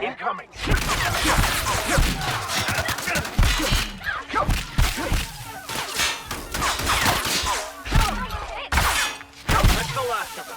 Incoming! That's the last of them.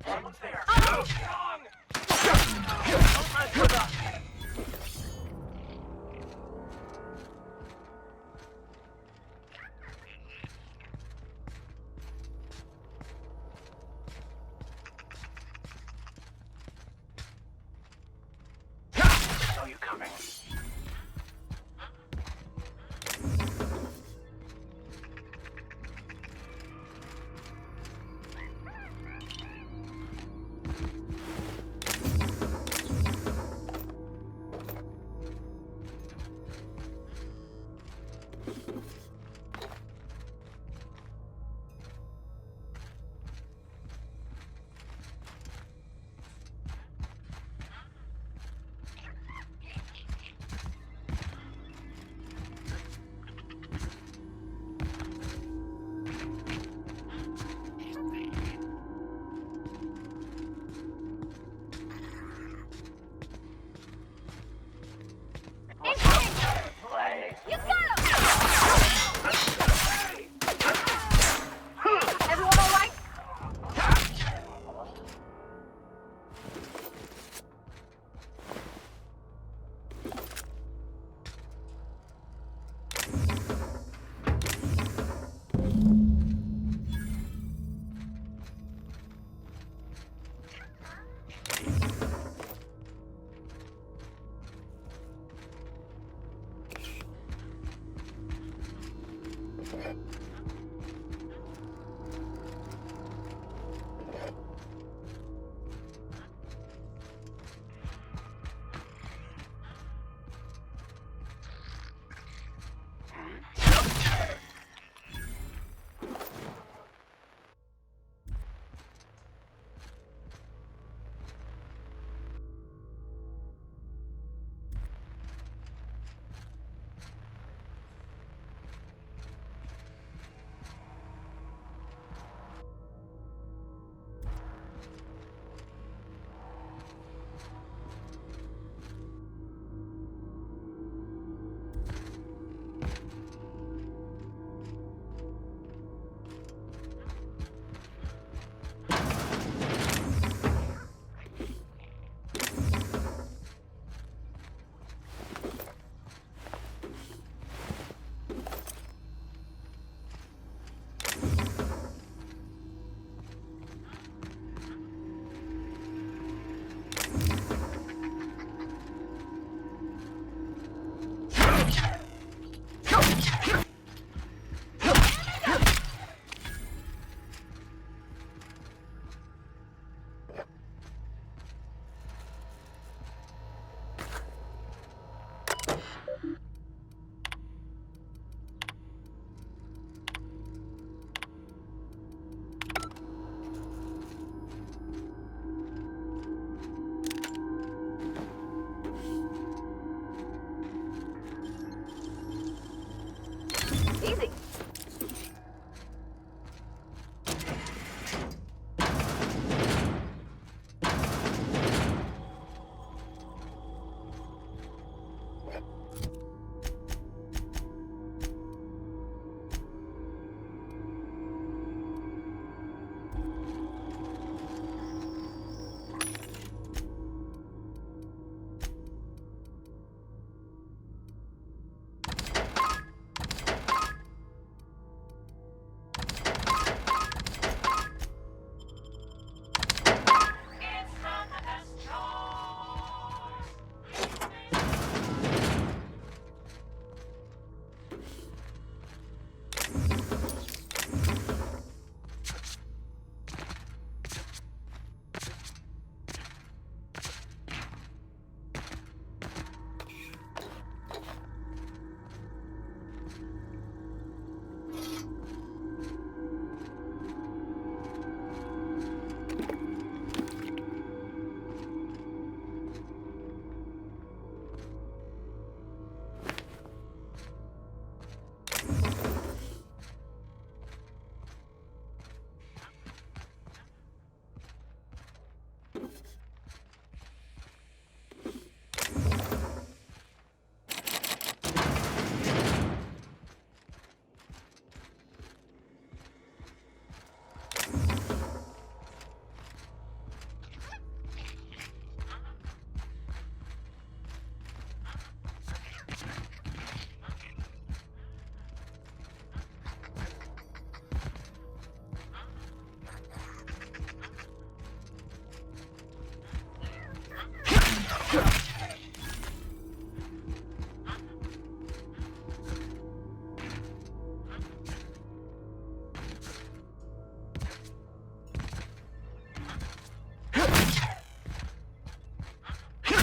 Someone's there. Oh, strong! Don't mess with us. Saw you coming.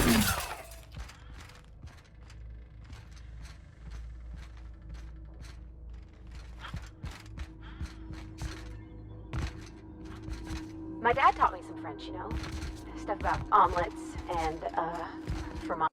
My dad taught me some French, you know? Stuff about omelets and, fromage.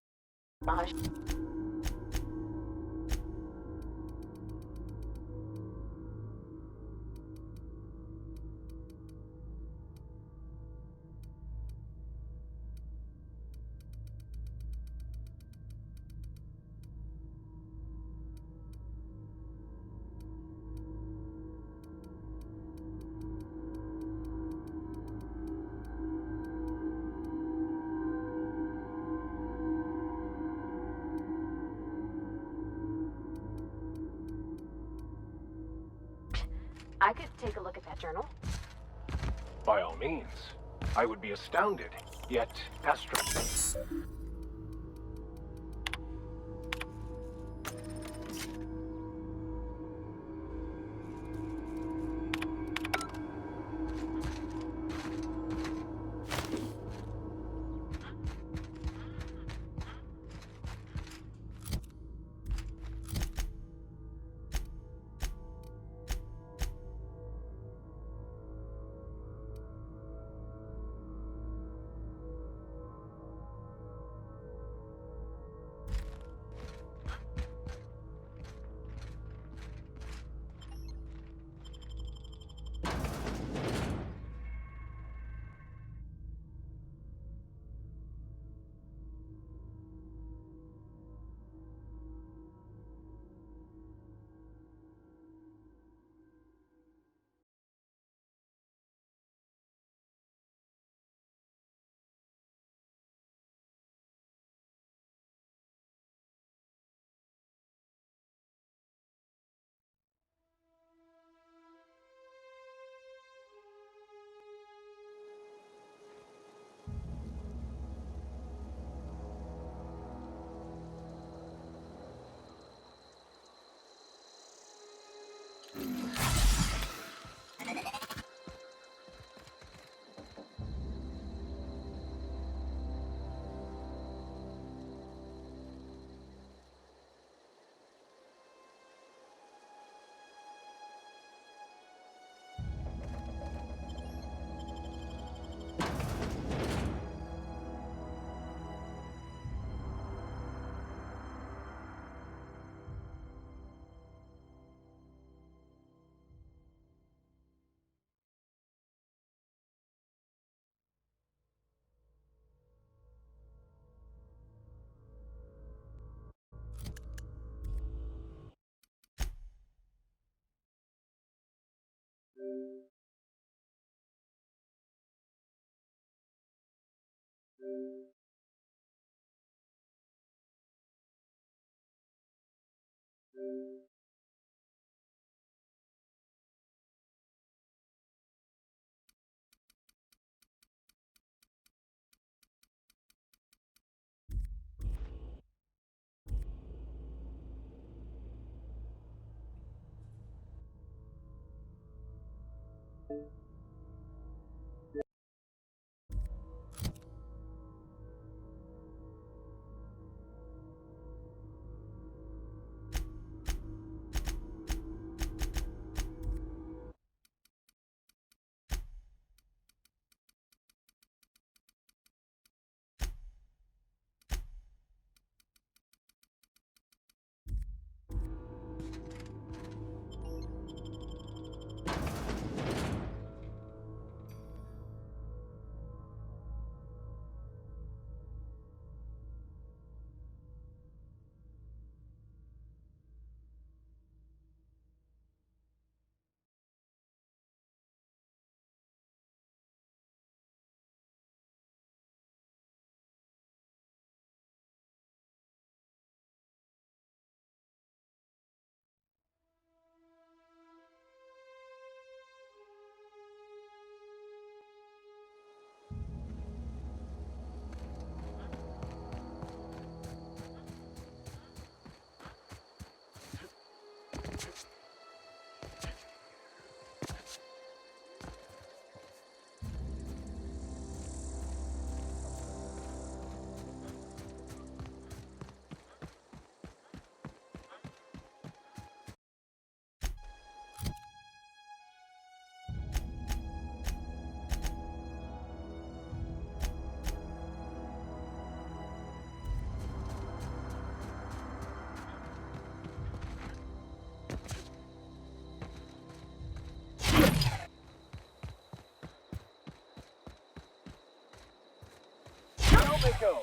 I could take a look at that journal. By all means. I would be astounded, yet astro. they go.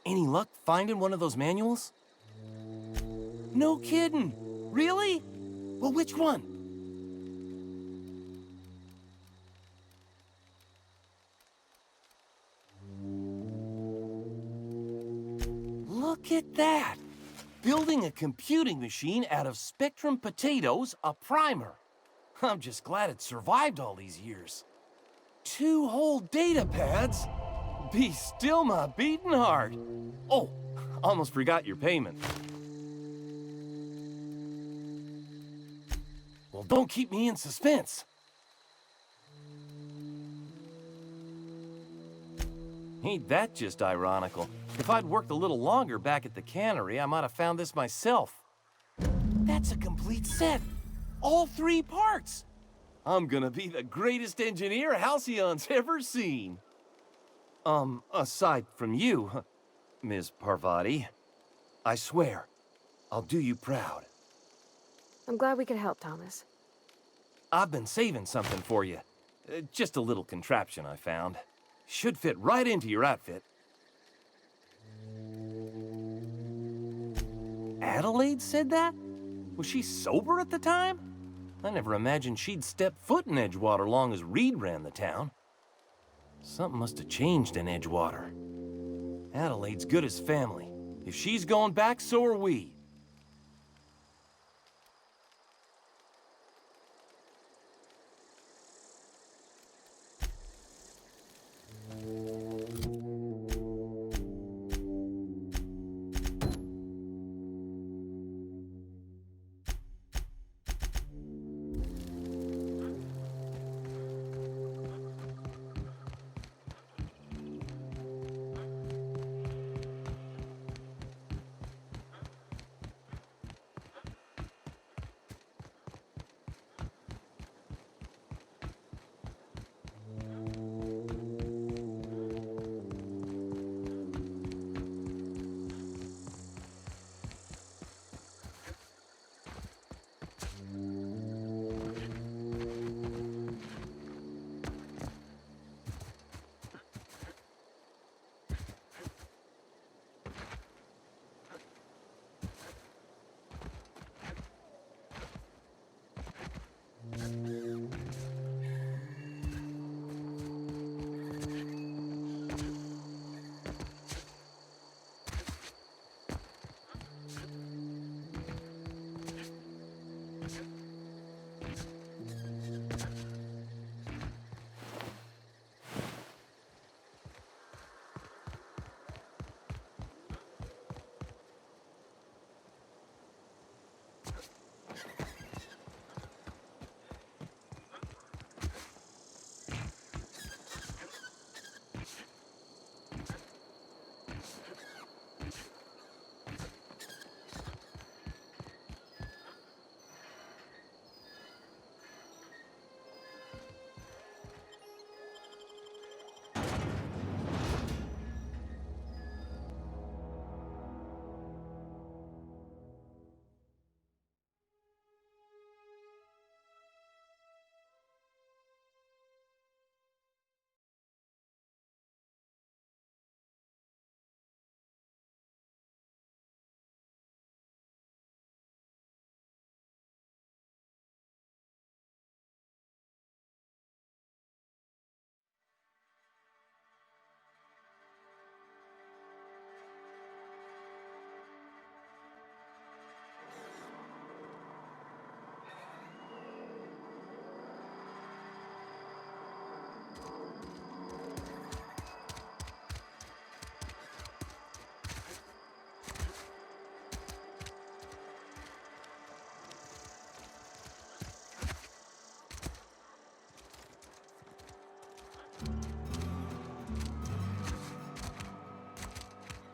Any luck finding one of those manuals? No kidding! Really? Well, which one? Look at that! Building a computing machine out of Spectrum potatoes, a primer. I'm just glad it survived all these years. 2 whole data pads? Be still my beating heart. Oh, almost forgot your payment. Well, don't keep me in suspense. Ain't that just ironical? If I'd worked a little longer back at the cannery, I might have found this myself. That's a complete set. All 3 parts. I'm gonna be the greatest engineer Halcyon's ever seen. Aside from you, Ms. Parvati, I swear, I'll do you proud. I'm glad we could help, Thomas. I've been saving something for you. Just a little contraption I found. Should fit right into your outfit. Adelaide said that? Was she sober at the time? I never imagined she'd step foot in Edgewater long as Reed ran the town. Something must have changed in Edgewater. Adelaide's good as family. If she's going back, so are we.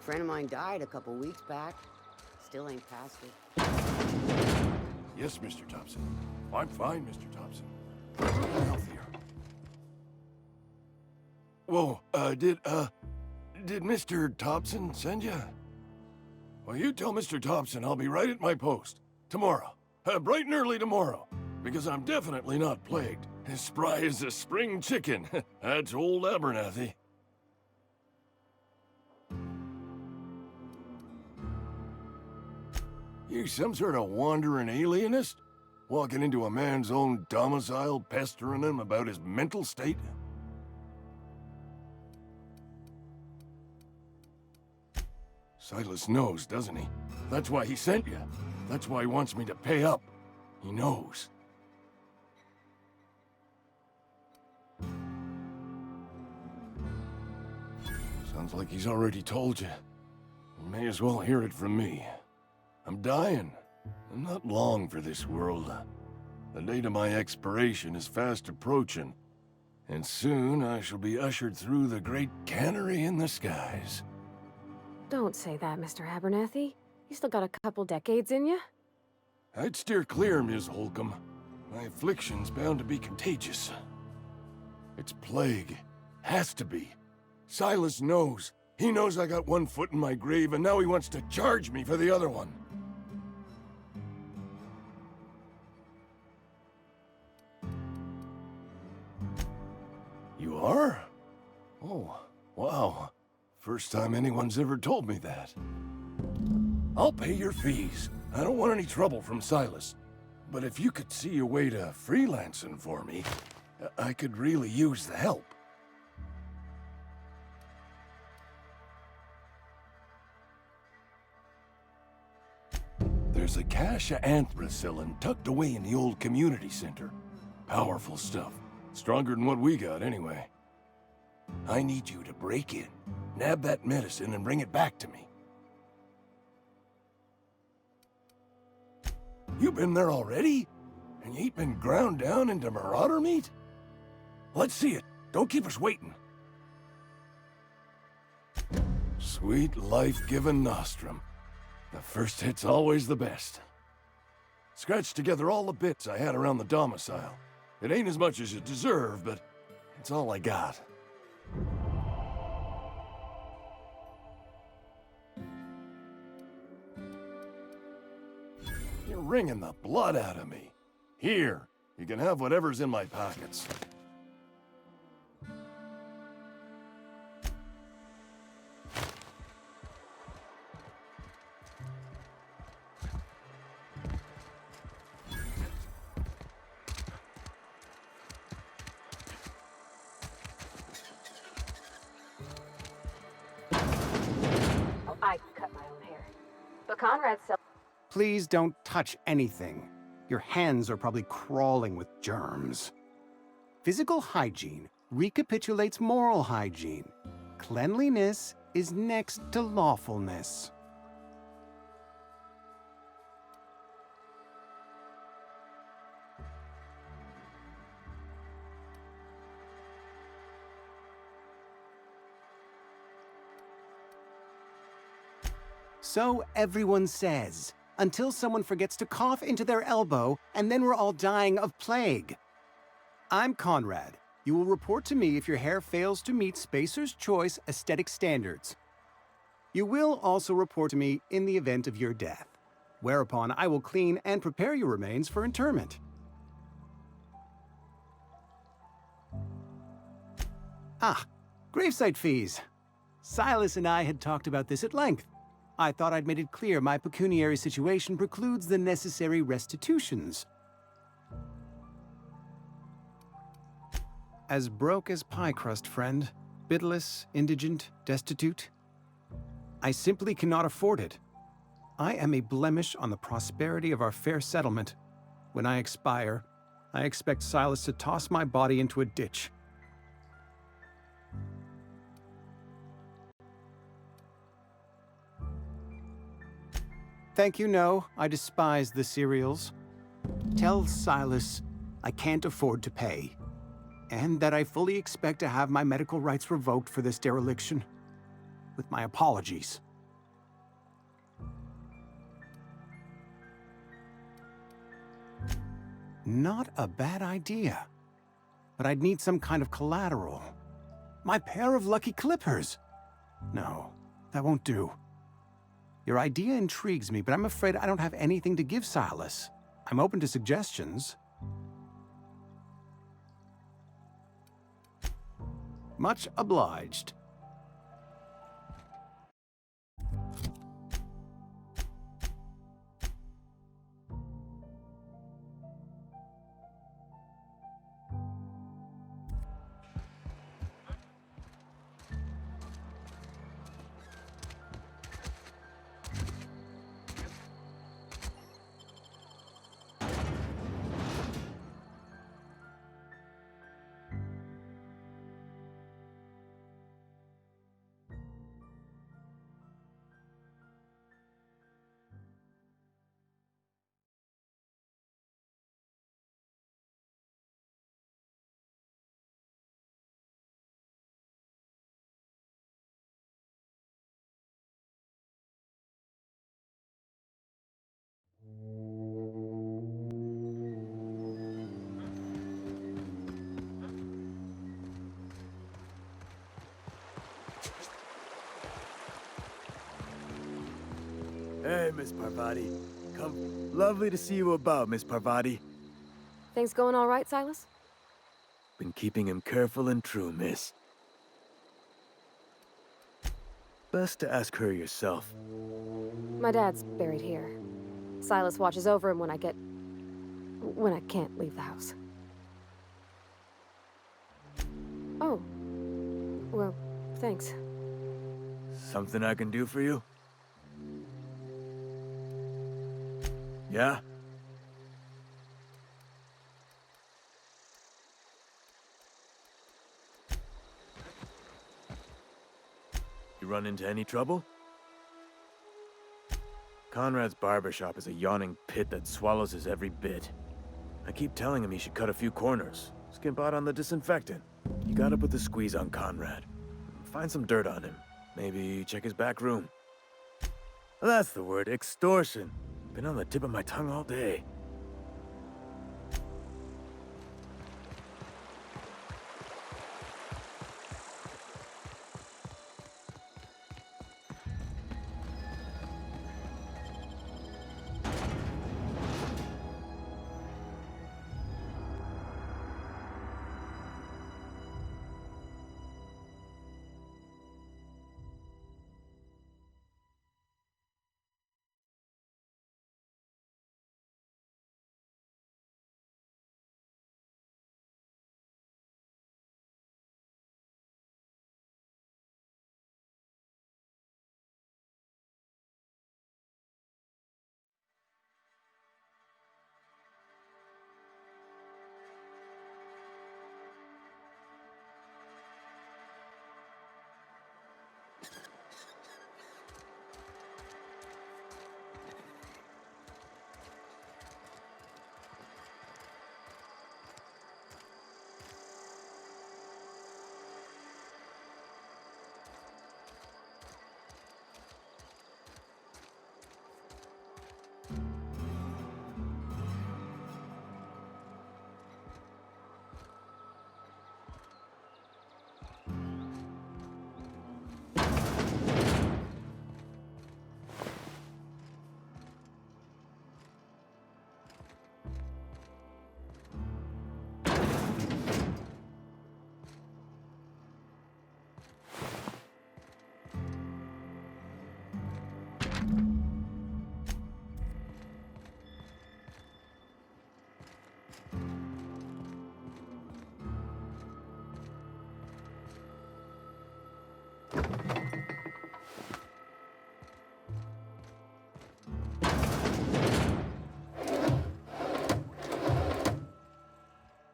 Friend of mine died a couple weeks back. Still ain't past it. Yes, Mr. Thompson. I'm fine, Mr. Thompson. I'm healthier. Whoa, did Mr. Thompson send you? Well, you tell Mr. Thompson I'll be right at my post. Tomorrow. Bright and early tomorrow. Because I'm definitely not plagued. As spry as a spring chicken. That's old Abernathy. You some sort of wandering alienist? Walking into a man's own domicile, pestering him about his mental state? Silas knows, doesn't he? That's why he sent you. That's why he wants me to pay up. He knows. Sounds like he's already told you. You may as well hear it from me. I'm dying. I'm not long for this world. The date of my expiration is fast approaching, and soon I shall be ushered through the great cannery in the skies. Don't say that, Mr. Abernathy. You still got a couple decades in you. I'd steer clear, Ms. Holcomb. My affliction's bound to be contagious. It's plague. Has to be. Silas knows. He knows I got one foot in my grave, and now he wants to charge me for the other one. You are? Oh, wow. First time anyone's ever told me that. I'll pay your fees. I don't want any trouble from Silas. But if you could see a way to freelancing for me, I could really use the help. There's a cache of anthracillin tucked away in the old community center. Powerful stuff. Stronger than what we got, anyway. I need you to break in, nab that medicine, and bring it back to me. You been there already? And you ain't been ground down into marauder meat? Let's see it. Don't keep us waiting. Sweet life-giving nostrum. The first hit's always the best. Scratched together all the bits I had around the domicile. It ain't as much as you deserve, but it's all I got. You're wringing the blood out of me. Here, you can have whatever's in my pockets. I can cut my own hair. But Conrad sells. Please don't touch anything. Your hands are probably crawling with germs. Physical hygiene recapitulates moral hygiene. Cleanliness is next to lawfulness. So everyone says, until someone forgets to cough into their elbow, and then we're all dying of plague. I'm Conrad. You will report to me if your hair fails to meet Spacer's Choice aesthetic standards. You will also report to me in the event of your death, whereupon I will clean and prepare your remains for interment. Gravesite fees. Silas and I had talked about this at length. I thought I'd made it clear my pecuniary situation precludes the necessary restitutions. As broke as pie crust, friend. Bidless, indigent, destitute. I simply cannot afford it. I am a blemish on the prosperity of our fair settlement. When I expire, I expect Silas to toss my body into a ditch. Thank you, no. I despise the cereals. Tell Silas I can't afford to pay, and that I fully expect to have my medical rights revoked for this dereliction. With my apologies. Not a bad idea. But I'd need some kind of collateral. My pair of lucky clippers! No, that won't do. Your idea intrigues me, but I'm afraid I don't have anything to give Silas. I'm open to suggestions. Much obliged. Hey, Miss Parvati. Come. Lovely to see you about, Miss Parvati. Things going all right, Silas? Been keeping him careful and true, miss. Best to ask her yourself. My dad's buried here. Silas watches over him when I can't leave the house. Oh. Well, thanks. Something I can do for you? Yeah? You run into any trouble? Conrad's barbershop is a yawning pit that swallows his every bit. I keep telling him he should cut a few corners, skimp out on the disinfectant. You gotta put the squeeze on Conrad. Find some dirt on him. Maybe check his back room. That's the word, extortion. Been on the tip of my tongue all day.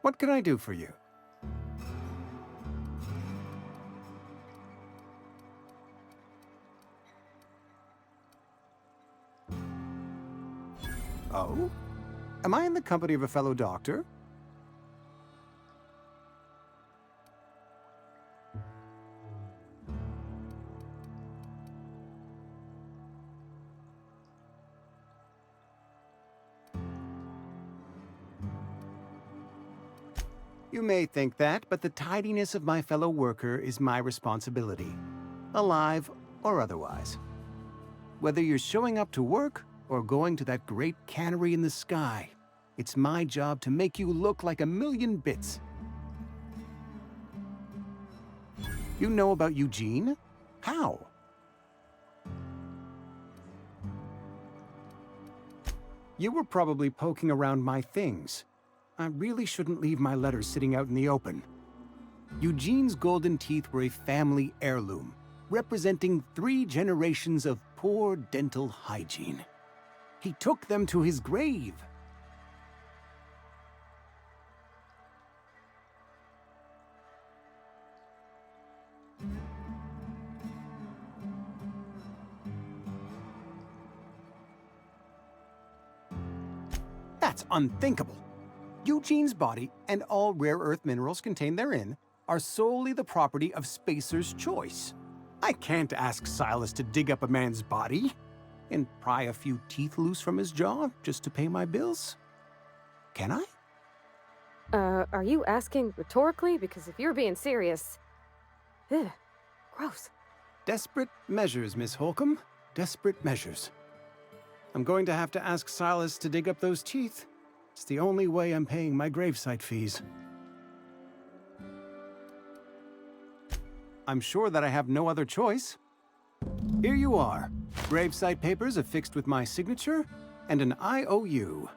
What can I do for you? Oh? Am I in the company of a fellow doctor? You may think that, but the tidiness of my fellow worker is my responsibility, alive or otherwise. Whether you're showing up to work or going to that great cannery in the sky, it's my job to make you look like a million bits. You know about Eugene? How? You were probably poking around my things. I really shouldn't leave my letters sitting out in the open. Eugene's golden teeth were a family heirloom, representing 3 generations of poor dental hygiene. He took them to his grave. That's unthinkable. Eugene's body and all rare earth minerals contained therein are solely the property of Spacer's choice. I can't ask Silas to dig up a man's body and pry a few teeth loose from his jaw just to pay my bills. Can I? Are you asking rhetorically? Because if you're being serious... Ugh, gross. Desperate measures, Miss Holcomb. Desperate measures. I'm going to have to ask Silas to dig up those teeth. It's the only way I'm paying my gravesite fees. I'm sure that I have no other choice. Here you are. Gravesite papers affixed with my signature and an IOU.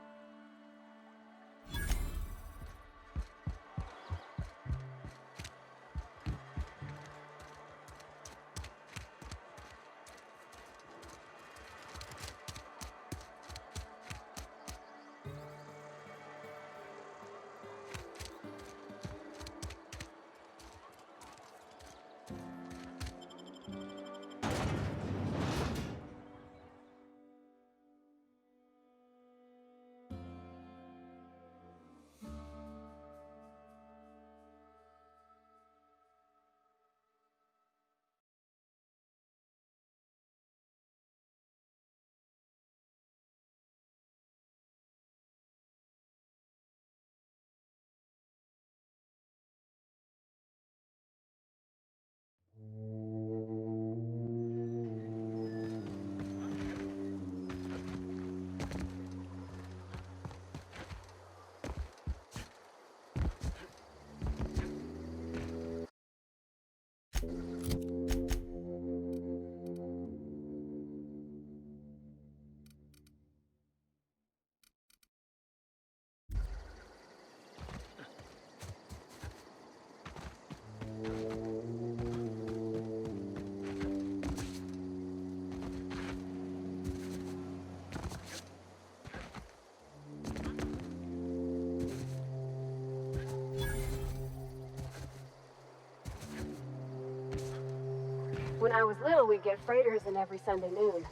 When I was little, we'd get freighters in every Sunday noon.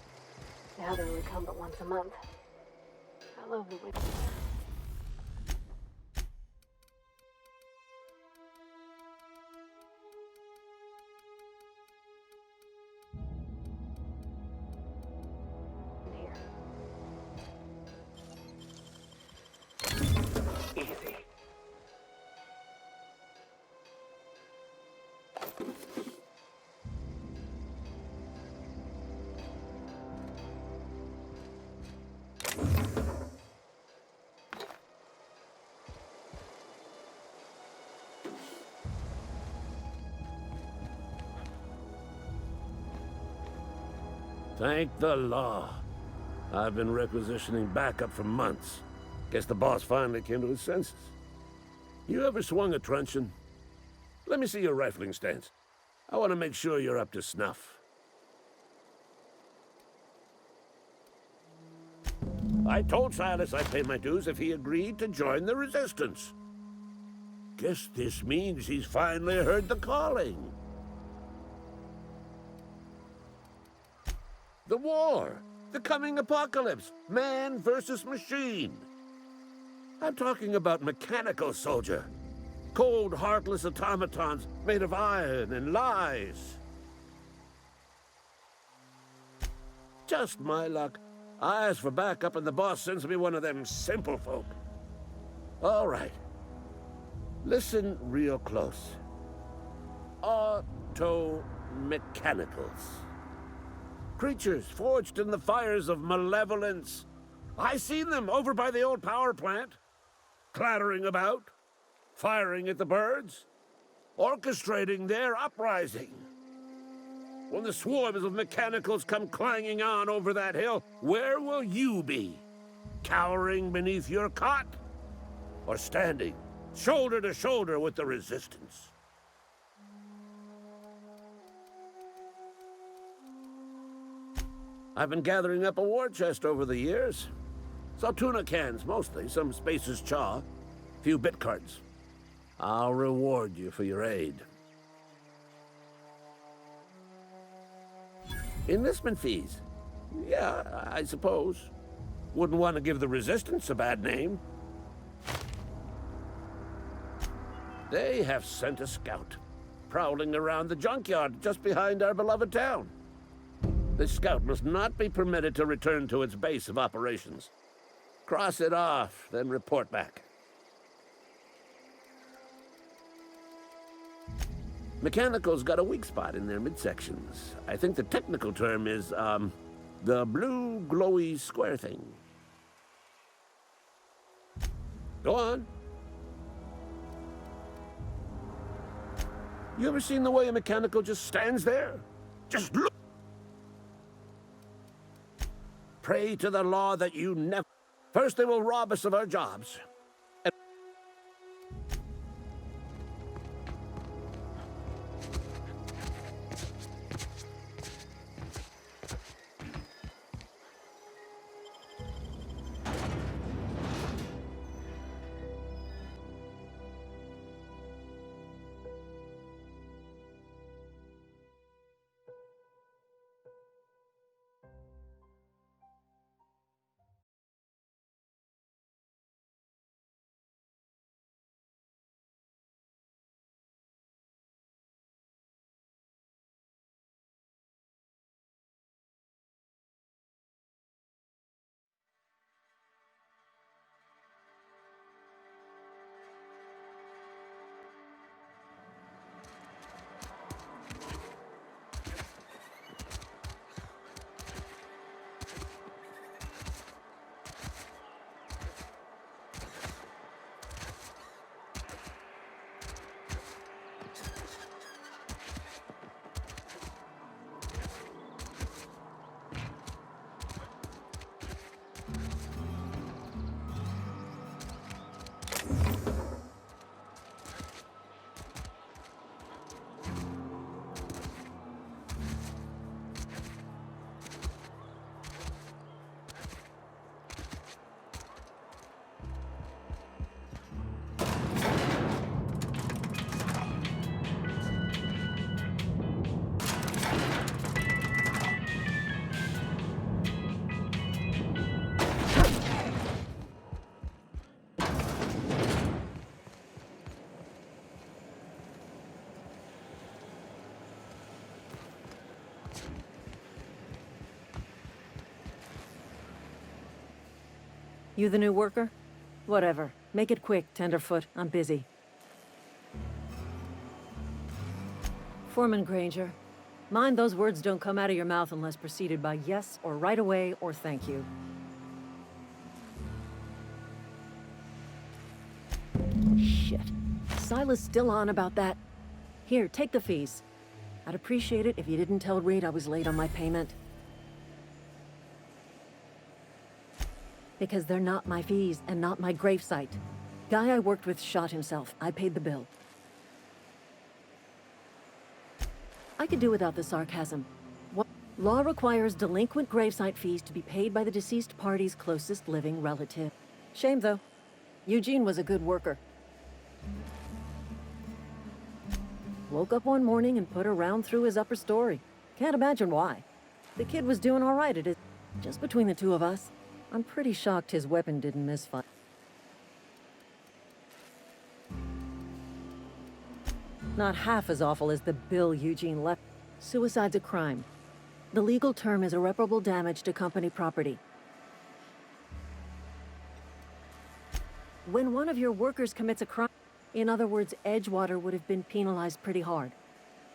Now they only come but once a month. I love the winter. Easy. Thank the law. I've been requisitioning backup for months. Guess the boss finally came to his senses. You ever swung a truncheon? Let me see your rifling stance. I want to make sure you're up to snuff. I told Silas I'd pay my dues if he agreed to join the resistance. Guess this means he's finally heard the calling. The war, the coming apocalypse, man versus machine. I'm talking about mechanical soldier. Cold, heartless automatons made of iron and lies. Just my luck. I ask for backup and the boss sends me one of them simple folk. All right. Listen real close. Auto-mechanicals. Creatures forged in the fires of malevolence. I seen them over by the old power plant, clattering about, firing at the birds, orchestrating their uprising. When the swarms of mechanicals come clanging on over that hill, where will you be? Cowering beneath your cot? Or standing shoulder to shoulder with the resistance? I've been gathering up a war chest over the years. Saltuna cans, mostly, some Spacer's Chaw, few bit cards. I'll reward you for your aid. Enlistment fees? Yeah, I suppose. Wouldn't want to give the Resistance a bad name. They have sent a scout, prowling around the junkyard just behind our beloved town. This scout must not be permitted to return to its base of operations. Cross it off, then report back. Mechanicals got a weak spot in their midsections. I think the technical term is, the blue glowy square thing. Go on. You ever seen the way a mechanical just stands there? Just look. Pray to the law that you never... First they will rob us of our jobs. You the new worker? Whatever. Make it quick, Tenderfoot. I'm busy. Foreman Granger. Mind those words don't come out of your mouth unless preceded by yes or right away or thank you. Shit. Silas still on about that. Here, take the fees. I'd appreciate it if you didn't tell Reed I was late on my payment. Because they're not my fees and not my gravesite. Guy I worked with shot himself. I paid the bill. I could do without the sarcasm. Law requires delinquent gravesite fees to be paid by the deceased party's closest living relative. Shame, though. Eugene was a good worker. Woke up one morning and put a round through his upper story. Can't imagine why. The kid was doing all right at it. Just between the two of us. I'm pretty shocked his weapon didn't misfire. Not half as awful as the bill Eugene left. Suicide's a crime. The legal term is irreparable damage to company property. When one of your workers commits a crime, In other words, Edgewater would have been penalized pretty hard.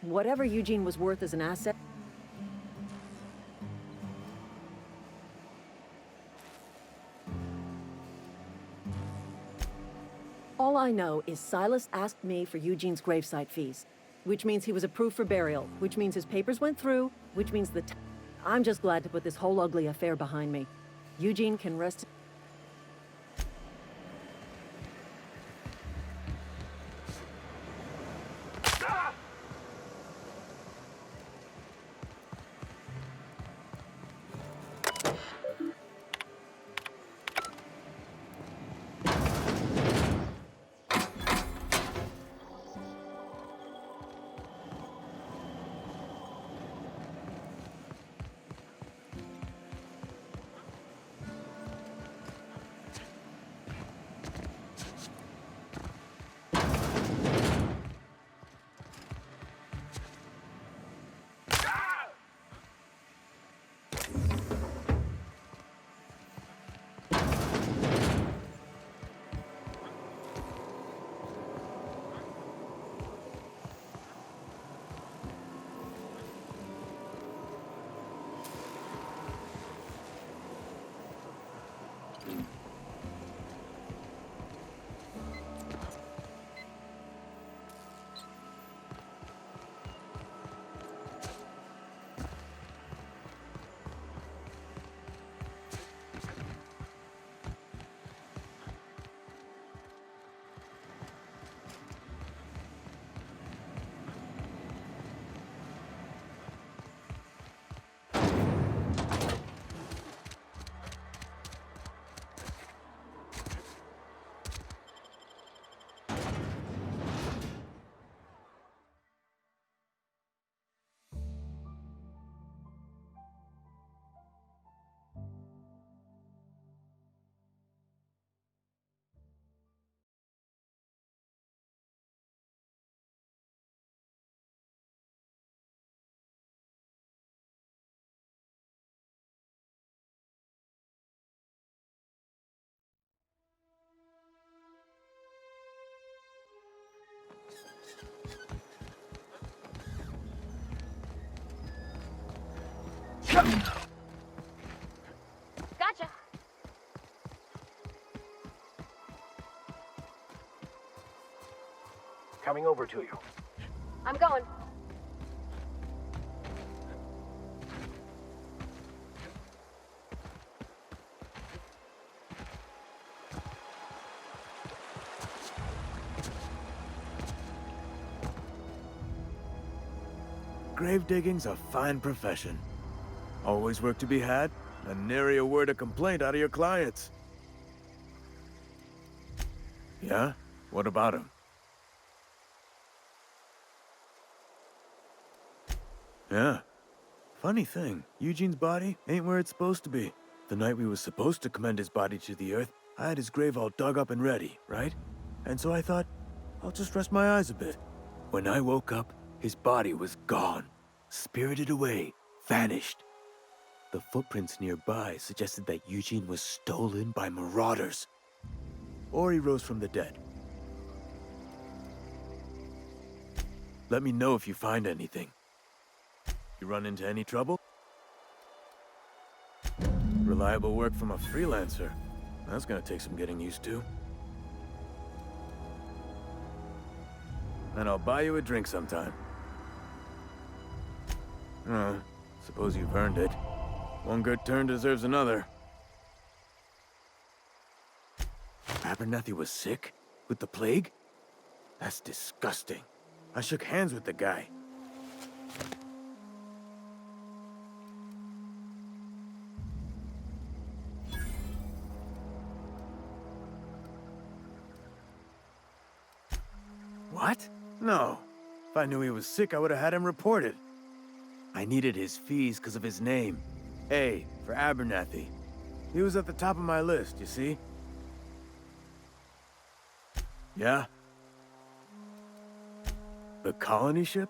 Whatever Eugene was worth as an asset... All I know is Silas asked me for Eugene's gravesite fees, which means he was approved for burial, which means his papers went through, which means I'm just glad to put this whole ugly affair behind me. Eugene can rest... Gotcha. Coming over to you. I'm going. Grave digging's a fine profession. Always work to be had, and nary a word of complaint out of your clients. Yeah? What about him? Yeah. Funny thing, Eugene's body ain't where it's supposed to be. The night we was supposed to commend his body to the earth, I had his grave all dug up and ready, right? And so I thought, I'll just rest my eyes a bit. When I woke up, his body was gone. Spirited away. Vanished. The footprints nearby suggested that Eugene was stolen by marauders. Or he rose from the dead. Let me know if you find anything. You run into any trouble? Reliable work from a freelancer. That's gonna take some getting used to. And I'll buy you a drink sometime. Suppose you've earned it. One good turn deserves another. Abernathy was sick? With the plague? That's disgusting. I shook hands with the guy. What? No. If I knew he was sick, I would have had him reported. I needed his fees because of his name. A, for Abernathy. He was at the top of my list, you see? Yeah? The colony ship?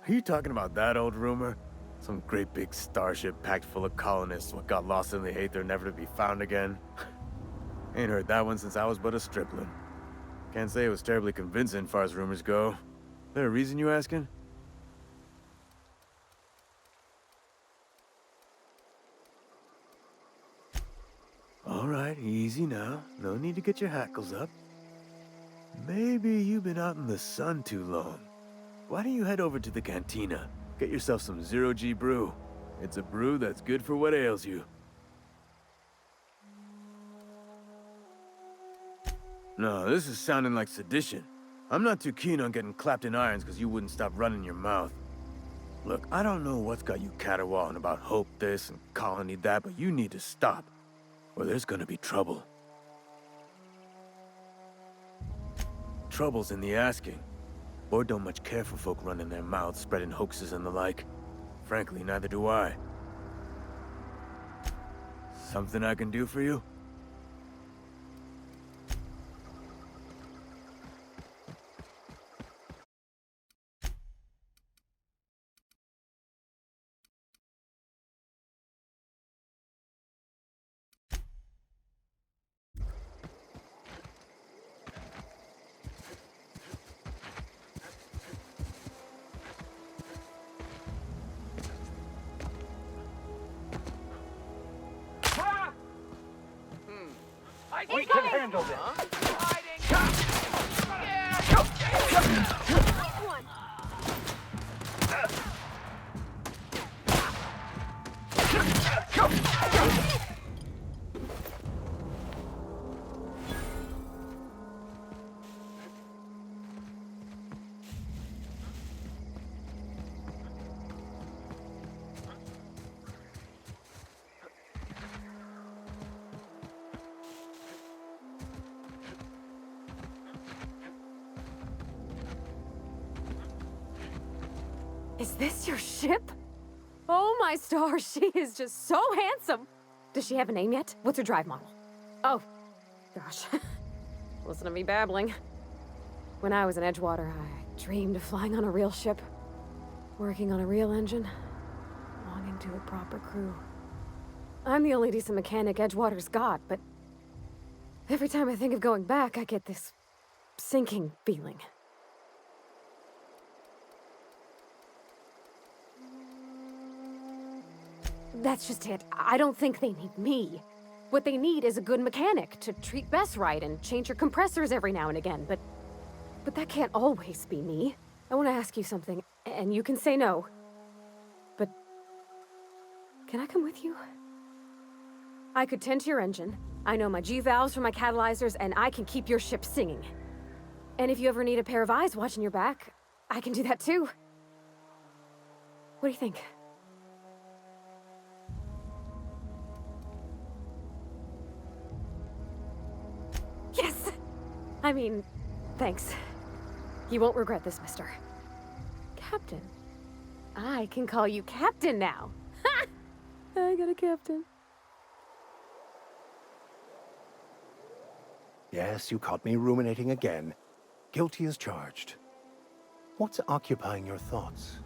Are you talking about that old rumor? Some great big starship packed full of colonists what got lost in the aether never to be found again? Ain't heard that one since I was but a stripling. Can't say it was terribly convincing, far as rumors go. Is there a reason you asking? All right, easy now. No need to get your hackles up. Maybe you've been out in the sun too long. Why don't you head over to the cantina? Get yourself some zero-G brew. It's a brew that's good for what ails you. No, this is sounding like sedition. I'm not too keen on getting clapped in irons because you wouldn't stop running your mouth. Look, I don't know what's got you caterwauling about hope this and colony that, but you need to stop, or there's gonna be trouble. Trouble's in the asking. Board don't much care for folk running their mouths, spreading hoaxes and the like. Frankly, neither do I. Something I can do for you? We can handle this. Is this your ship? Oh my stars, she is just so handsome. Does she have a name yet? What's her drive model? Oh, gosh. Listen to me babbling. When I was in Edgewater, I dreamed of flying on a real ship, working on a real engine, belonging to a proper crew. I'm the only decent mechanic Edgewater's got, but every time I think of going back, I get this sinking feeling. That's just it. I don't think they need me. What they need is a good mechanic to treat Bess right and change her compressors every now and again, but that can't always be me. I want to ask you something, and you can say no. But can I come with you? I could tend to your engine. I know my G-valves for my catalyzers, and I can keep your ship singing. And if you ever need a pair of eyes watching your back, I can do that too. What do you think? Yes! I mean, thanks. You won't regret this, mister. Captain. I can call you Captain now. Ha! I got a captain. Yes, you caught me ruminating again. Guilty as charged. What's occupying your thoughts?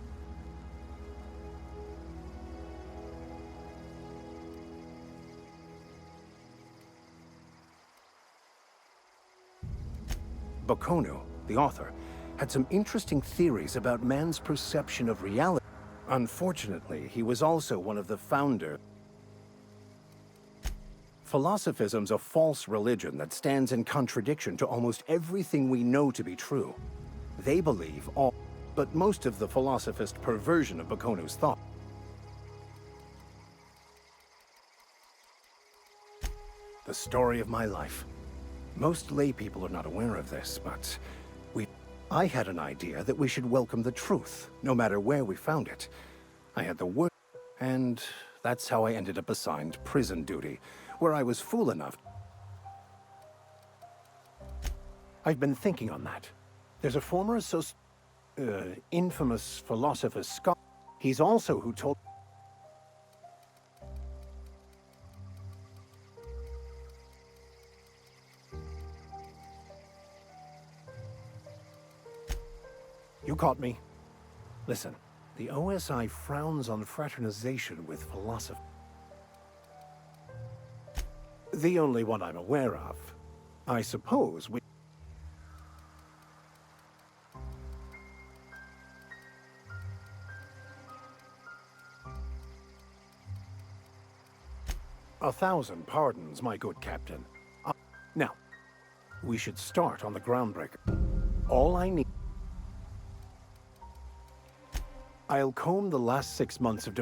Bokono, the author, had some interesting theories about man's perception of reality. Unfortunately, he was also one of the founders. Philosophism's a false religion that stands in contradiction to almost everything we know to be true. They believe all, but most of the philosophist perversion of Bokono's thought. The story of my life. Most lay people are not aware of this, but I had an idea that we should welcome the truth, no matter where we found it. I had the word, and that's how I ended up assigned prison duty, where I was fool enough. I've been thinking on that. There's a former infamous philosopher, Scott. He's also who told... You caught me. Listen, the OSI frowns on fraternization with philosophy. The only one I'm aware of. I suppose we... 1,000 pardons, my good captain. Now, we should start on the groundbreaker. All I need... I'll comb the last 6 months of...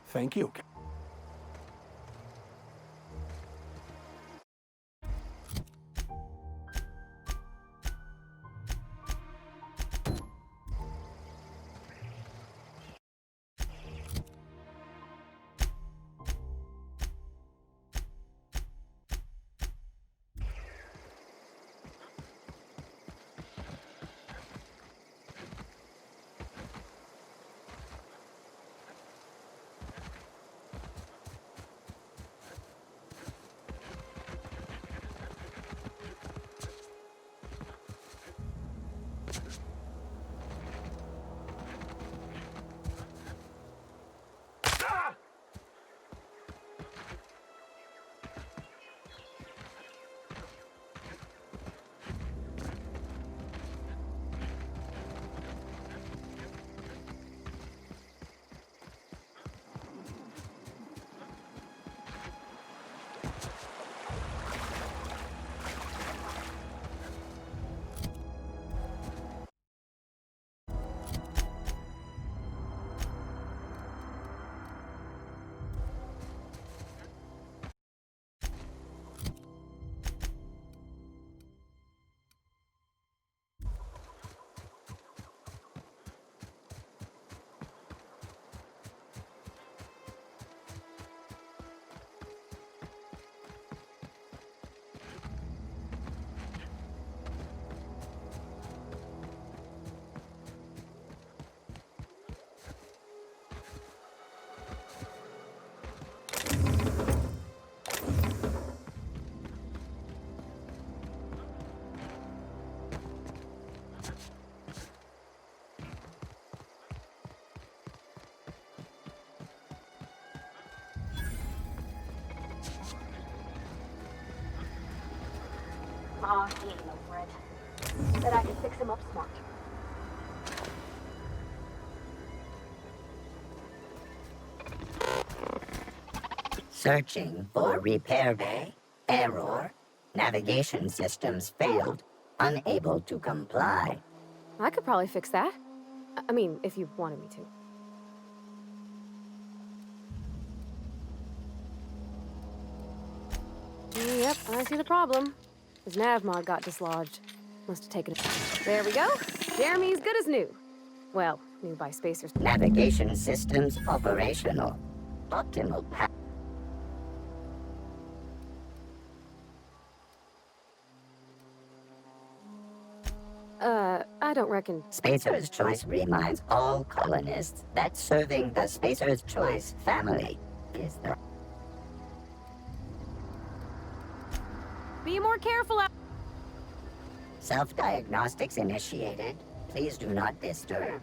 Thank you. Aw, he ain't no Brett. Bet I can fix him up smart. Searching for repair bay. Error. Navigation systems failed. Unable to comply. I could probably fix that. I mean, if you wanted me to. Yep, I see the problem. His nav mod got dislodged. Must have taken it. There we go. Jeremy's good as new. Well, new by spacers. Navigation systems operational. Optimal path. I don't reckon. Spacer's Choice reminds all colonists that serving the Spacer's Choice family is the... Be more careful out. Self-diagnostics initiated. Please do not disturb.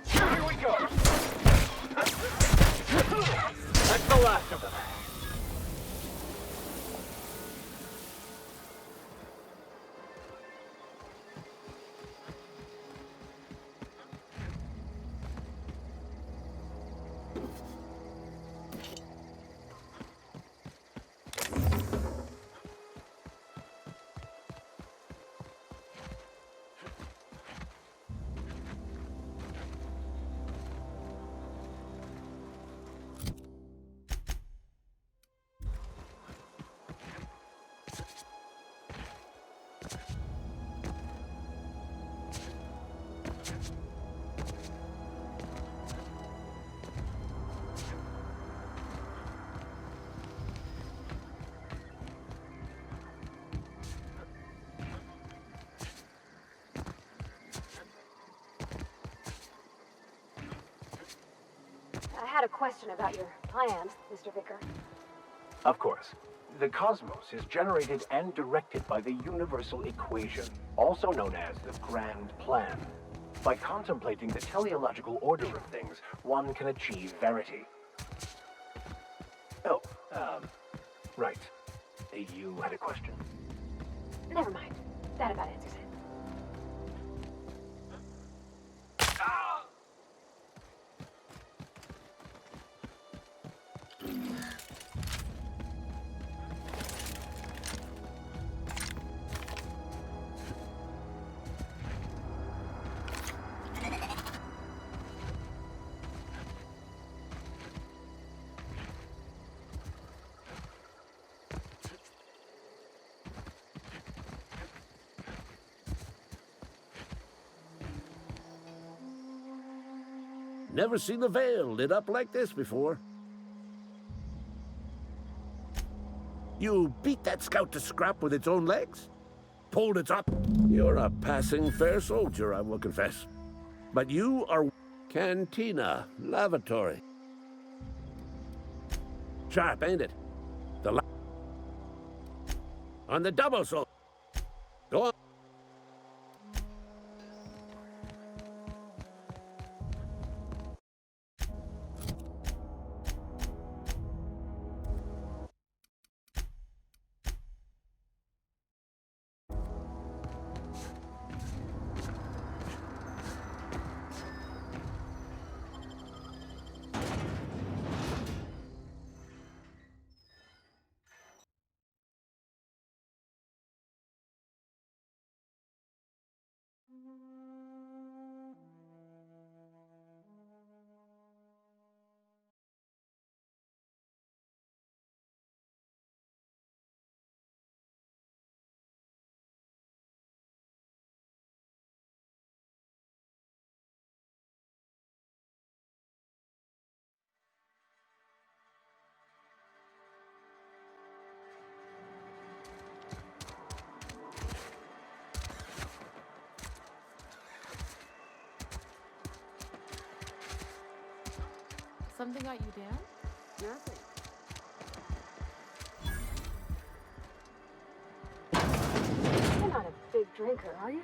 Here we go! That's the last of them. I had a question about your plans, Mr. Vicker. Of course. The cosmos is generated and directed by the universal equation, also known as the Grand Plan. By contemplating the teleological order of things, one can achieve verity. Oh, right. You had a question? Never mind. That about answers it. Never seen the Veil lit up like this before. You beat that scout to scrap with its own legs? Pulled its up? You're a passing fair soldier, I will confess. But you are... Cantina, lavatory. Sharp, ain't it? On the double, so... Go on. Something got you down? Nothing. You're not a big drinker, are you?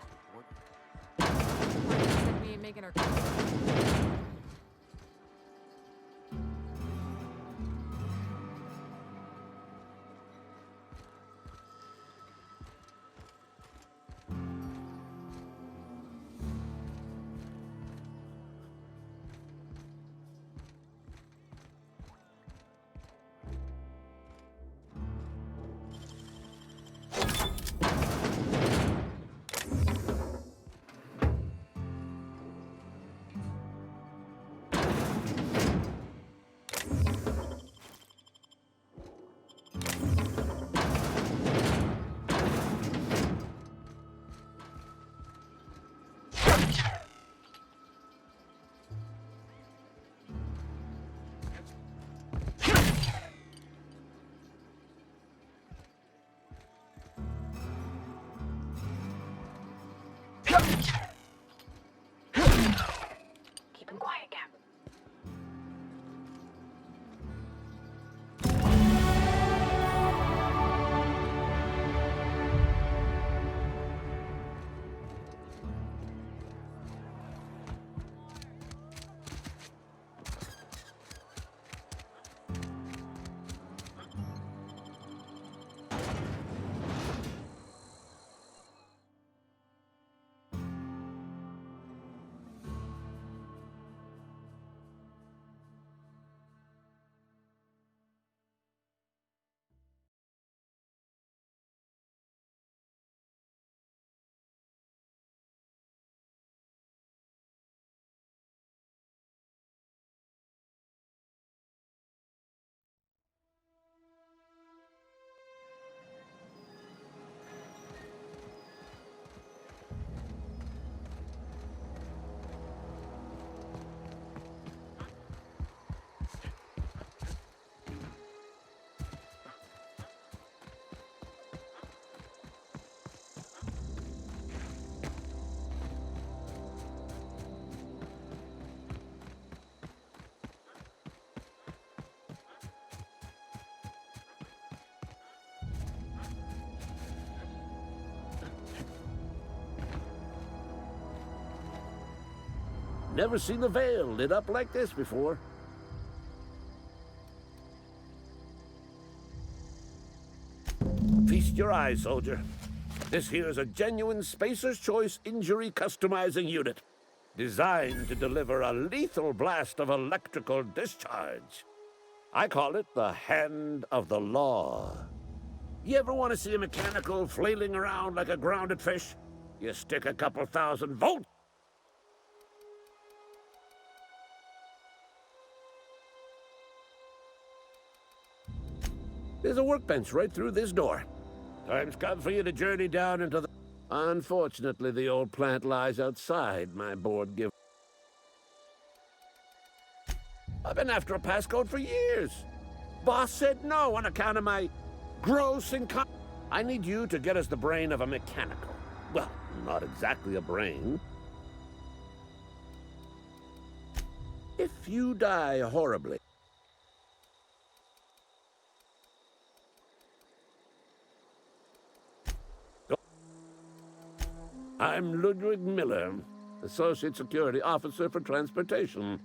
Marty said we ain't making our... Keep him quiet, Cap. Never seen the Veil lit up like this before. Feast your eyes, soldier. This here is a genuine Spacer's Choice injury customizing unit, designed to deliver a lethal blast of electrical discharge. I call it the Hand of the Law. You ever want to see a mechanical flailing around like a grounded fish? You stick a couple thousand volts. There's a workbench right through this door. Time's come for you to journey down into the... Unfortunately, the old plant lies outside my board giver. I've been after a passcode for years. Boss said no on account of my gross income. I need you to get us the brain of a mechanical. Well, not exactly a brain. If you die horribly... I'm Ludwig Miller, Associate Security Officer for Transportation.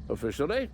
Officially?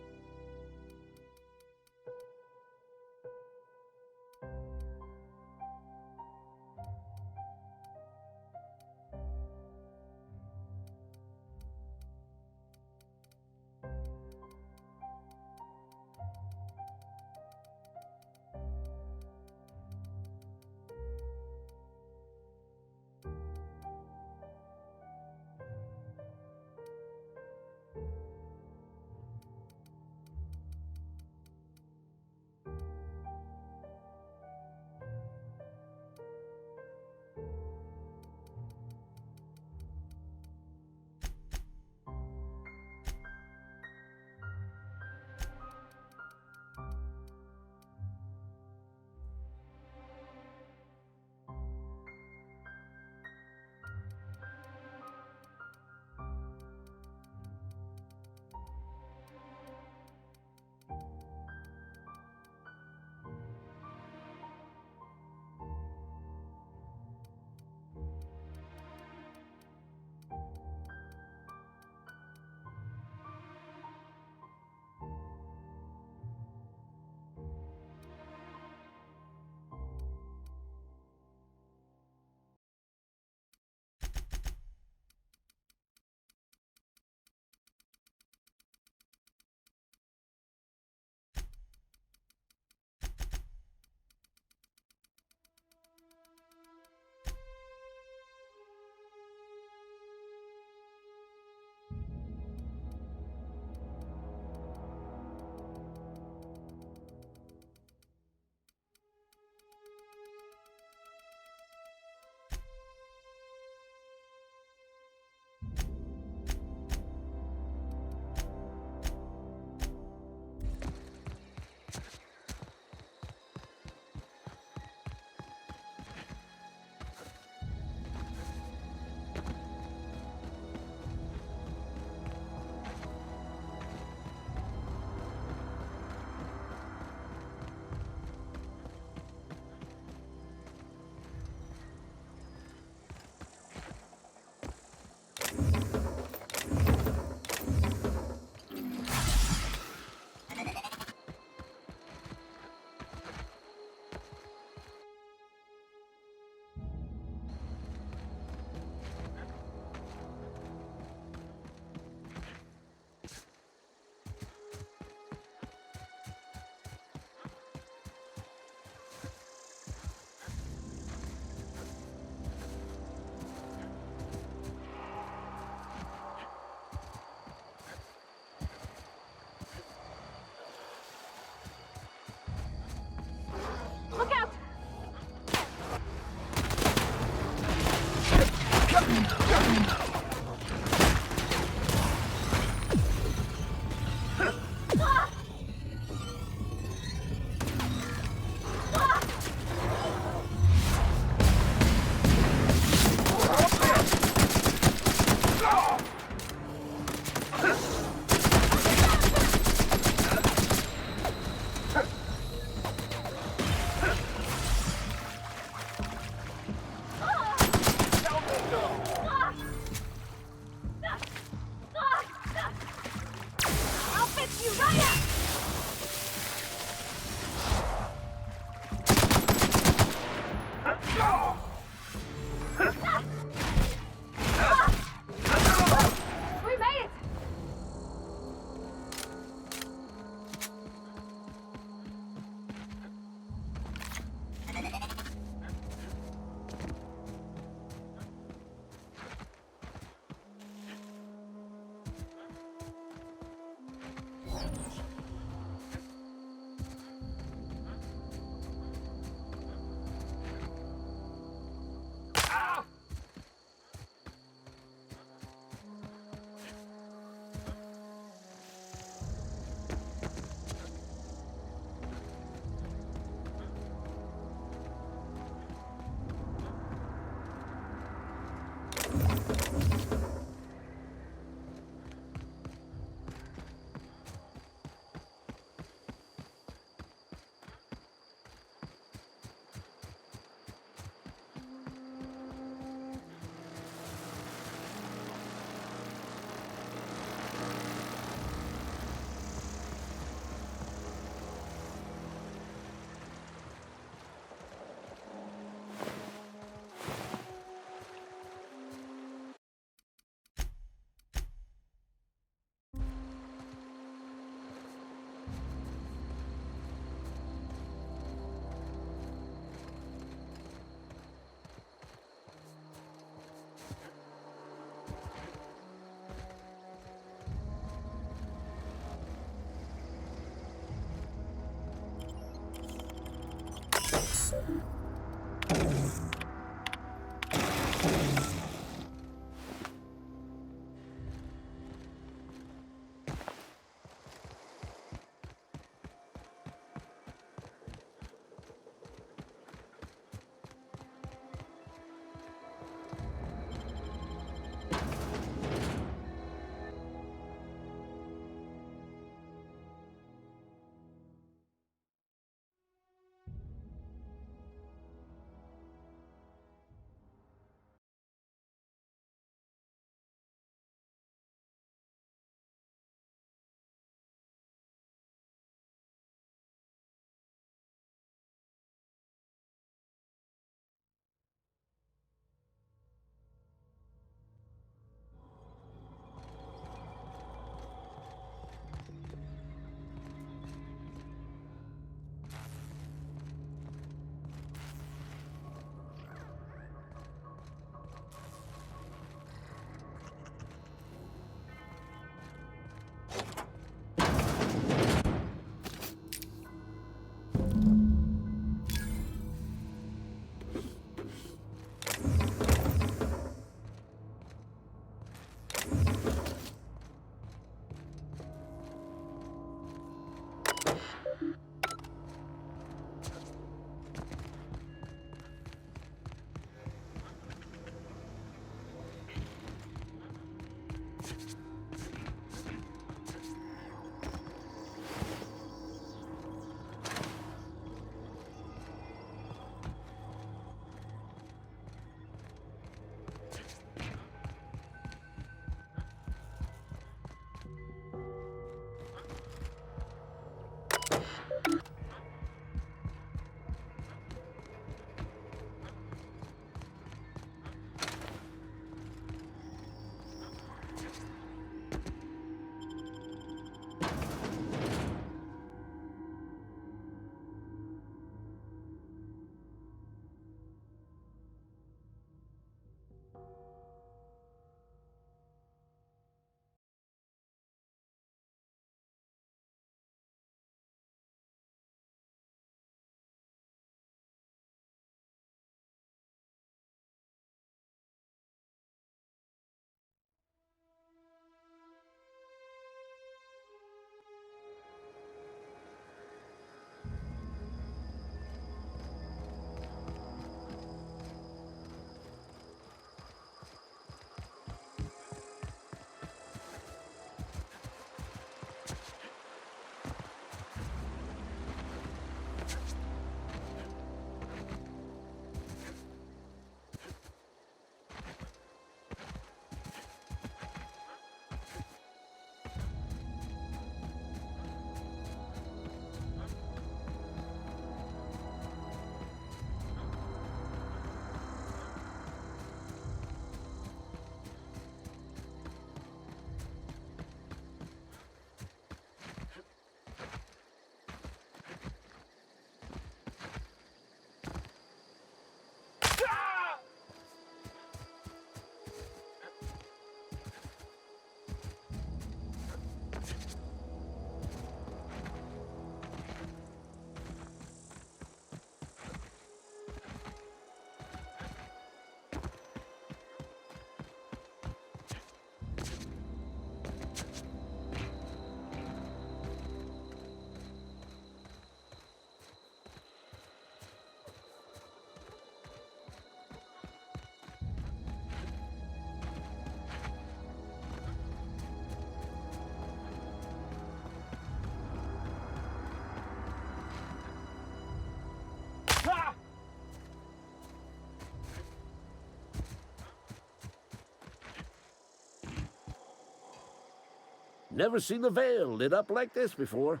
Never seen the Vale lit up like this before.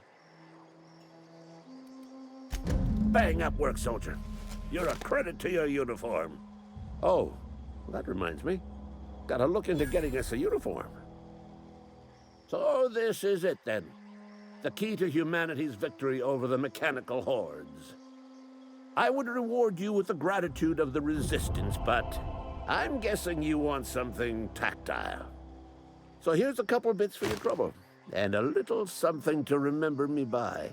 Bang up work, soldier. You're a credit to your uniform. Oh, that reminds me. Gotta look into getting us a uniform. So this is it then. The key to humanity's victory over the mechanical hordes. I would reward you with the gratitude of the Resistance, but I'm guessing you want something tactile. So here's a couple bits for your trouble, and a little something to remember me by.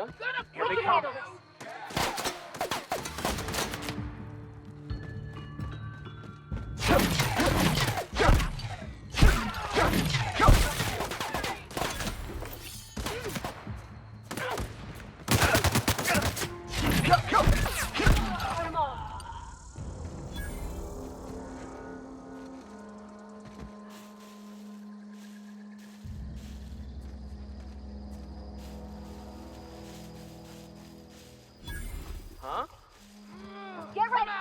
Huh? Here they come. Huh? Get ready!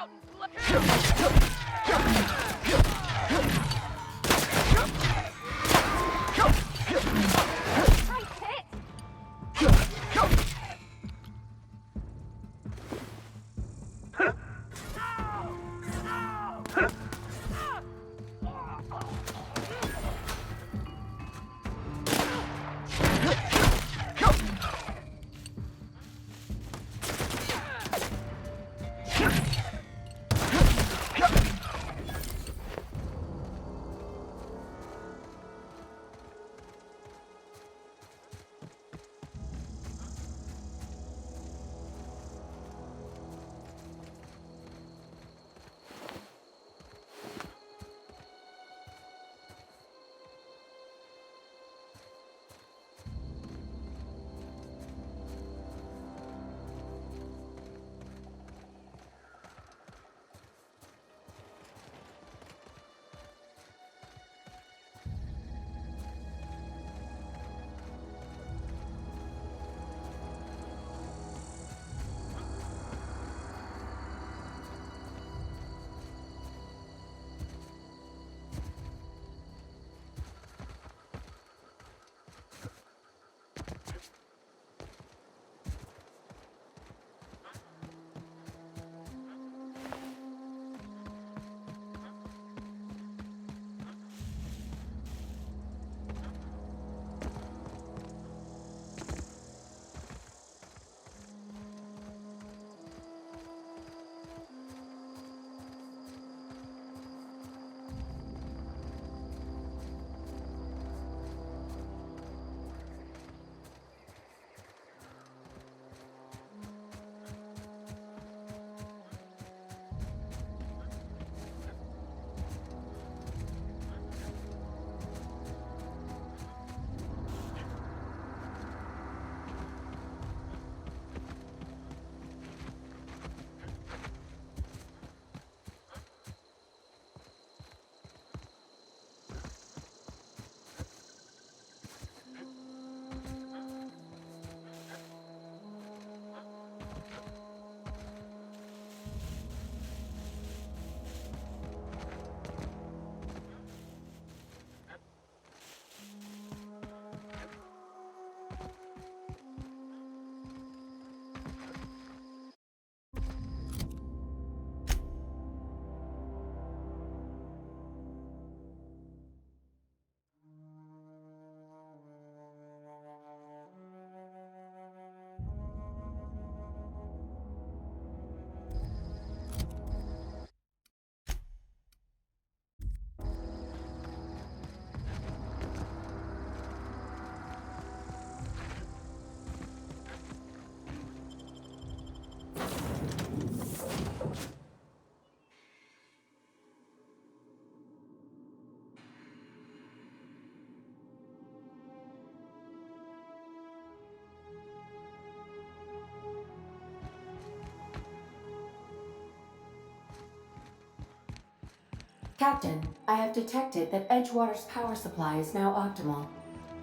Captain, I have detected that Edgewater's power supply is now optimal.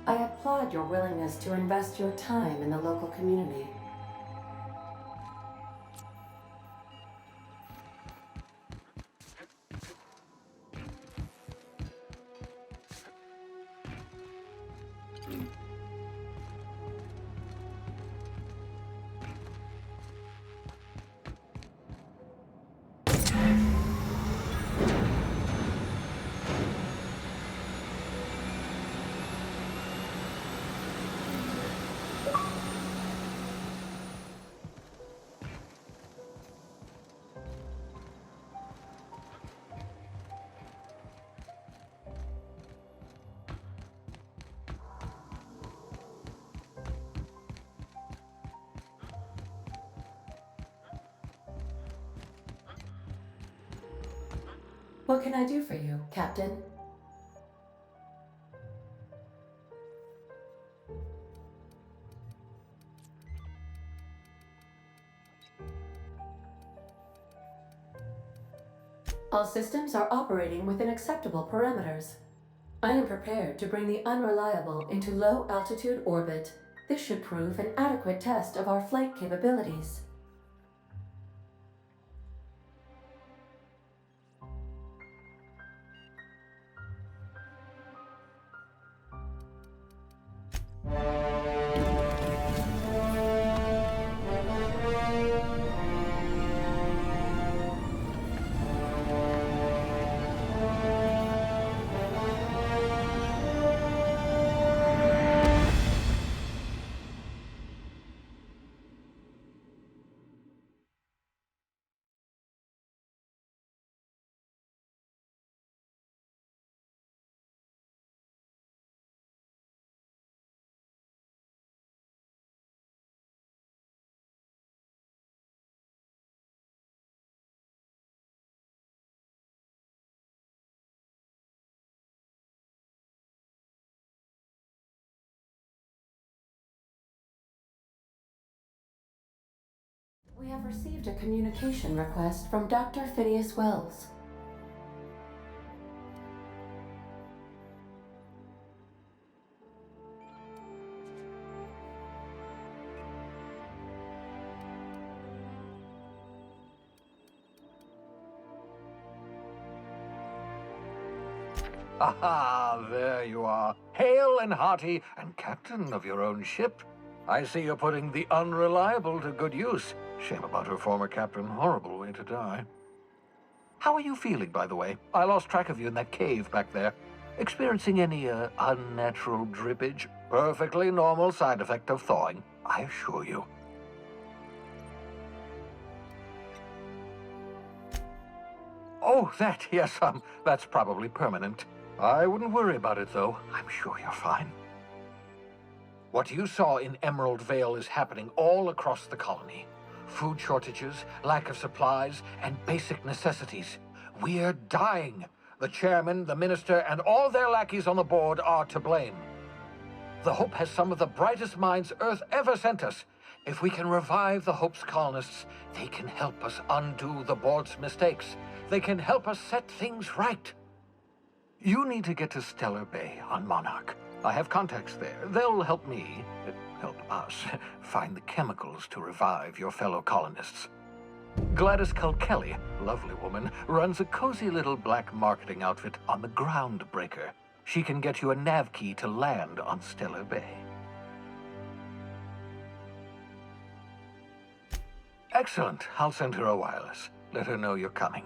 I applaud your willingness to invest your time in the local community. What can I do for you, Captain? All systems are operating within acceptable parameters. I am prepared to bring the unreliable into low-altitude orbit. This should prove an adequate test of our flight capabilities. We have received a communication request from Dr. Phineas Wells. Aha, there you are. Hale and hearty, and captain of your own ship. I see you're putting the unreliable to good use. Shame about her former captain. Horrible way to die. How are you feeling, by the way? I lost track of you in that cave back there. Experiencing any, unnatural drippage? Perfectly normal side effect of thawing, I assure you. Oh, that, yes, that's probably permanent. I wouldn't worry about it, though. I'm sure you're fine. What you saw in Emerald Vale is happening all across the colony. Food shortages, lack of supplies, and basic necessities. We're dying. The chairman, the minister, and all their lackeys on the board are to blame. The Hope has some of the brightest minds Earth ever sent us. If we can revive the Hope's colonists, they can help us undo the board's mistakes. They can help us set things right. You need to get to Stellar Bay on Monarch. I have contacts there. They'll help me, help us, find the chemicals to revive your fellow colonists. Gladys Kelly, lovely woman, runs a cozy little black marketing outfit on the Groundbreaker. She can get you a nav key to land on Stellar Bay. Excellent. I'll send her a wireless. Let her know you're coming.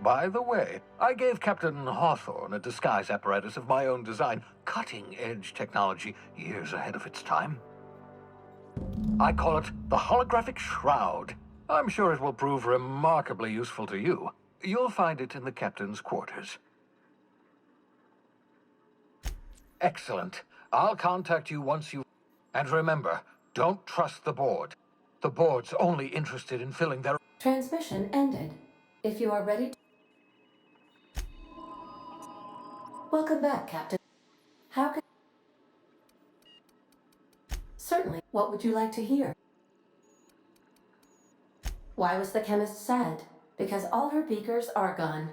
By the way, I gave Captain Hawthorne a disguise apparatus of my own design, cutting-edge technology, years ahead of its time. I call it the Holographic Shroud. I'm sure it will prove remarkably useful to you. You'll find it in the captain's quarters. Excellent. I'll contact you once you... And remember, don't trust the board. The board's only interested in filling their... Transmission ended. If you are ready to... Welcome back, Captain. How can... Certainly. What would you like to hear? Why was the chemist sad? Because all her beakers are gone.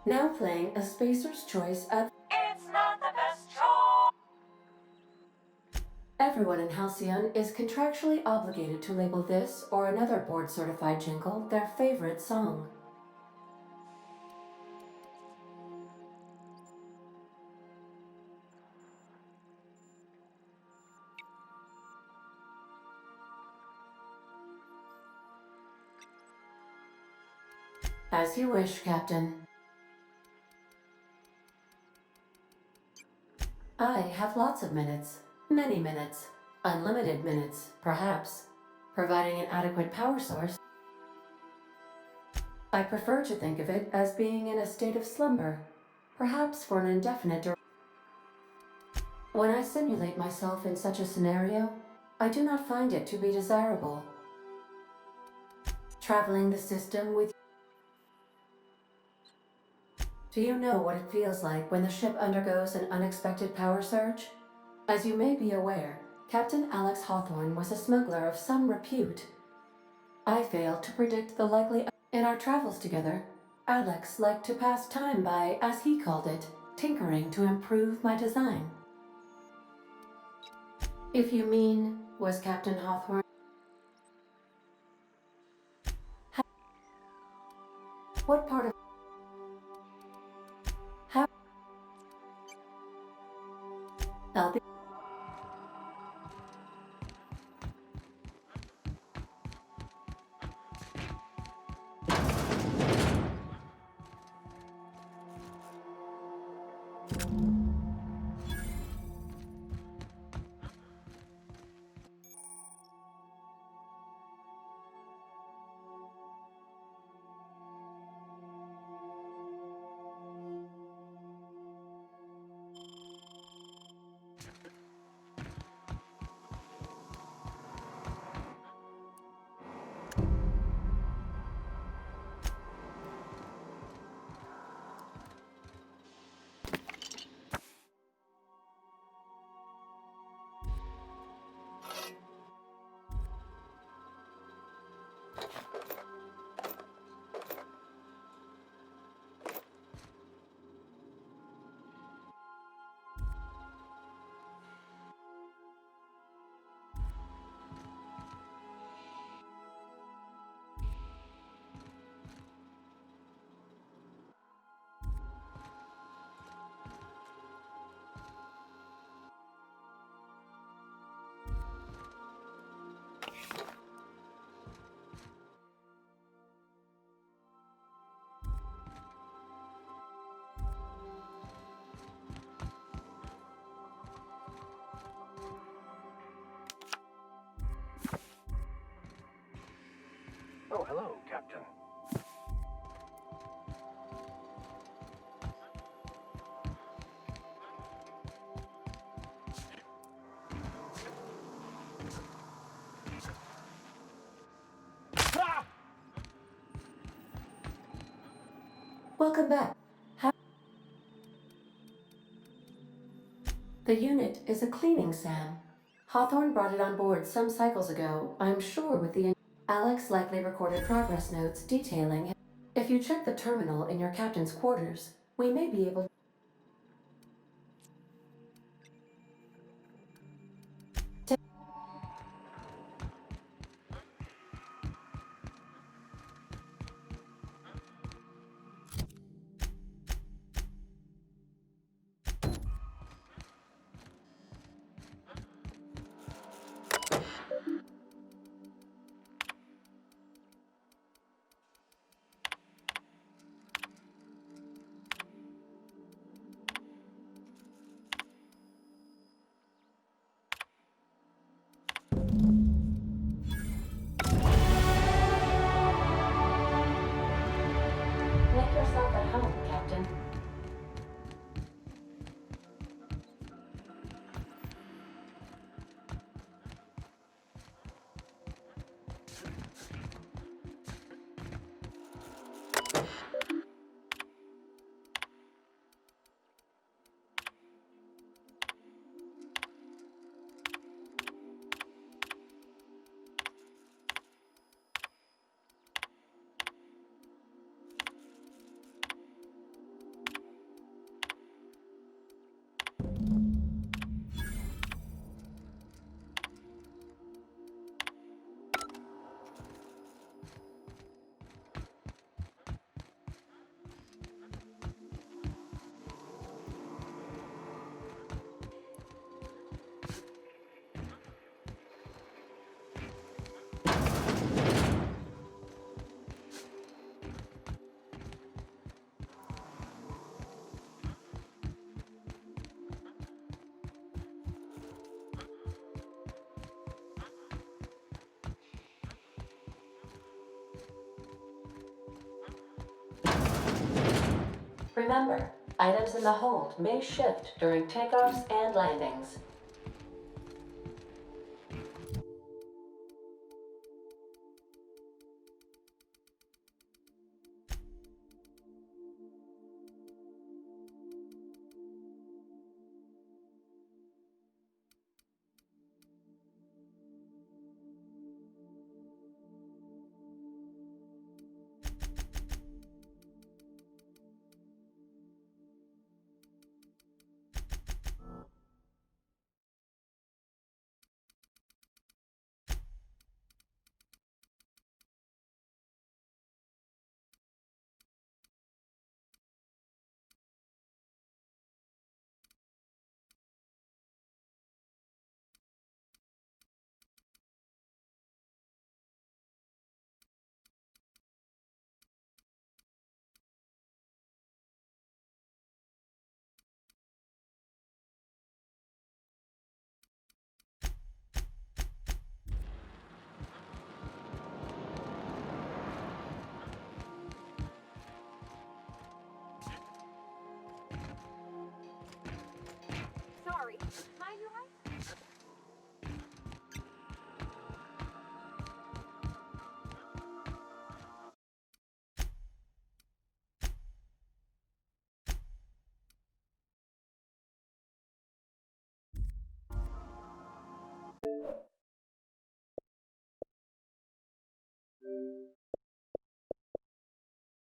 Now playing a Spacer's Choice of... It's not the best choice! Everyone in Halcyon is contractually obligated to label this or another board-certified jingle their favorite song. As you wish, Captain. I have lots of minutes. Many minutes. Unlimited minutes, perhaps. Providing an adequate power source. I prefer to think of it as being in a state of slumber. Perhaps for an indefinite duration. When I simulate myself in such a scenario, I do not find it to be desirable. Traveling the system with... Do you know what it feels like when the ship undergoes an unexpected power surge? As you may be aware, Captain Alex Hawthorne was a smuggler of some repute. I failed to predict the likely... In our travels together, Alex liked to pass time by, as he called it, tinkering to improve my design. If you mean, was Captain Hawthorne... What part of... How... I'll be... Oh, hello, Captain. Welcome back. The unit is a cleaning SAM. Hawthorne brought it on board some cycles ago, I'm sure with the... Alex likely recorded progress notes detailing... If you check the terminal in your captain's quarters, we may be able... Make yourself at home, Captain. Remember, items in the hold may shift during takeoffs and landings.